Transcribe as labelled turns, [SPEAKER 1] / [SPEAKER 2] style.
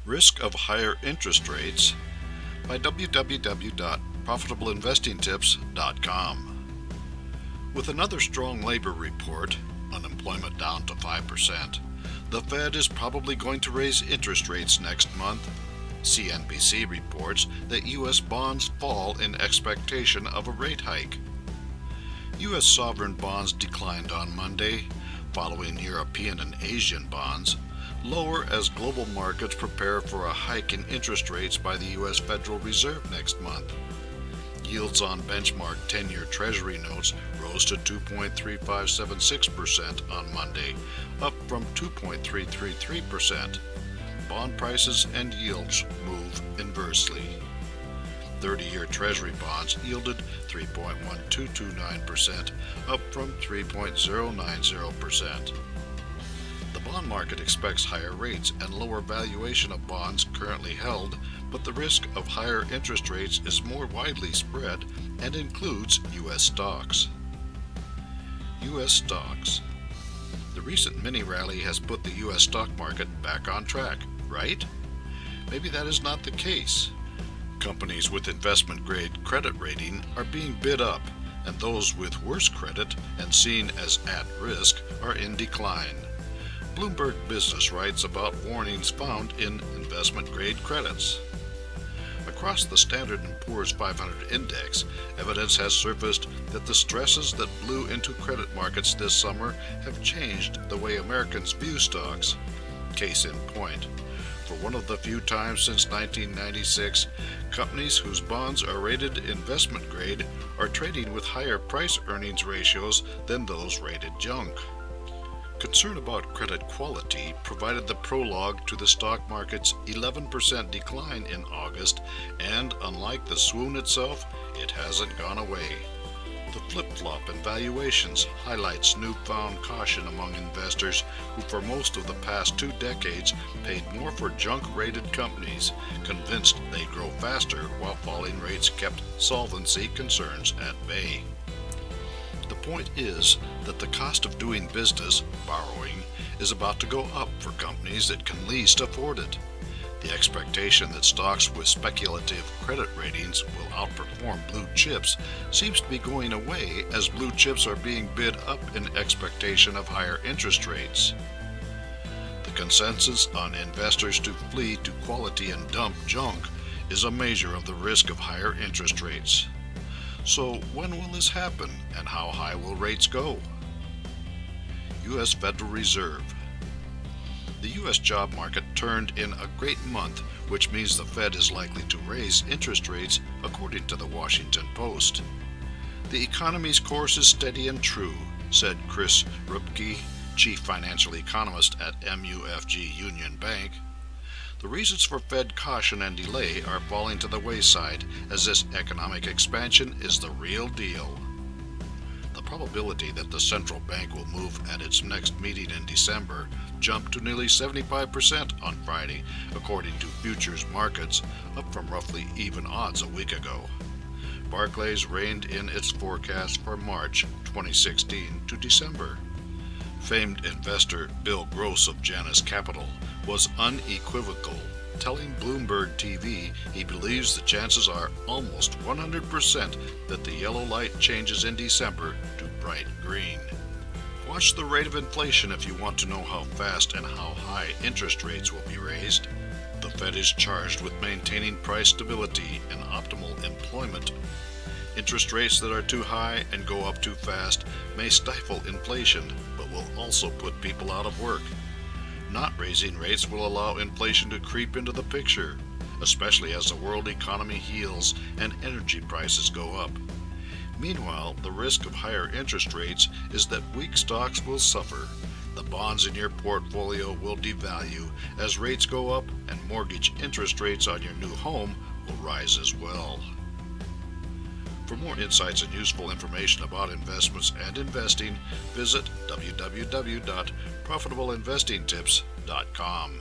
[SPEAKER 1] Risk of Higher Interest Rates by www.profitableinvestingtips.com. With another strong labor report, unemployment down to 5%, the Fed is probably going to raise interest rates next month. CNBC reports that U.S. bonds fall in expectation of a rate hike. U.S. sovereign bonds declined on Monday, following European and Asian bonds, lower as global markets prepare for a hike in interest rates by the U.S. Federal Reserve next month. Yields on benchmark 10-year Treasury notes rose to 2.3576% on Monday, up from 2.333%. Bond prices and yields move inversely. 30-year Treasury bonds yielded 3.1229%, up from 3.090%. The bond market expects higher rates and lower valuation of bonds currently held, but the risk of higher interest rates is more widely spread and includes U.S. stocks. U.S. stocks. The recent mini-rally has put the U.S. stock market back on track, right? Maybe that is not the case. Companies with investment-grade credit rating are being bid up, and those with worse credit and seen as at risk are in decline. Bloomberg Business writes about warnings found in investment-grade credits. Across the Standard & Poor's 500 index, evidence has surfaced that the stresses that blew into credit markets this summer have changed the way Americans view stocks. Case in point, for one of the few times since 1996, companies whose bonds are rated investment grade are trading with higher price-earnings ratios than those rated junk. Concern about credit quality provided the prologue to the stock market's 11% decline in August, and unlike the swoon itself, it hasn't gone away. The flip-flop in valuations highlights newfound caution among investors who for most of the past 2 decades paid more for junk-rated companies, convinced they grow faster while falling rates kept solvency concerns at bay. The point is that the cost of doing business, borrowing, is about to go up for companies that can least afford it. The expectation that stocks with speculative credit ratings will outperform blue chips seems to be going away as blue chips are being bid up in expectation of higher interest rates. The consensus on investors to flee to quality and dump junk is a measure of the risk of higher interest rates. So when will this happen, and how high will rates go? U.S. Federal Reserve. The U.S. job market turned in a great month, which means the Fed is likely to raise interest rates, according to the Washington Post. The economy's course is steady and true, said Chris Rupke, chief financial economist at MUFG Union Bank. The reasons for Fed caution and delay are falling to the wayside, as this economic expansion is the real deal. The probability that the central bank will move at its next meeting in December jumped to nearly 75% on Friday, according to futures markets, up from roughly even odds a week ago. Barclays reined in its forecast for March 2016 to December. Famed investor Bill Gross of Janus Capital was unequivocal, telling Bloomberg TV he believes the chances are almost 100% that the yellow light changes in December to bright green. Watch the rate of inflation if you want to know how fast and how high interest rates will be raised. The Fed is charged with maintaining price stability and optimal employment. Interest rates that are too high and go up too fast may stifle inflation, but will also put people out of work. Not raising rates will allow inflation to creep into the picture, especially as the world economy heals and energy prices go up. Meanwhile, the risk of higher interest rates is that weak stocks will suffer. The bonds in your portfolio will devalue as rates go up, and mortgage interest rates on your new home will rise as well. For more insights and useful information about investments and investing, visit www.profitableinvestingtips.com.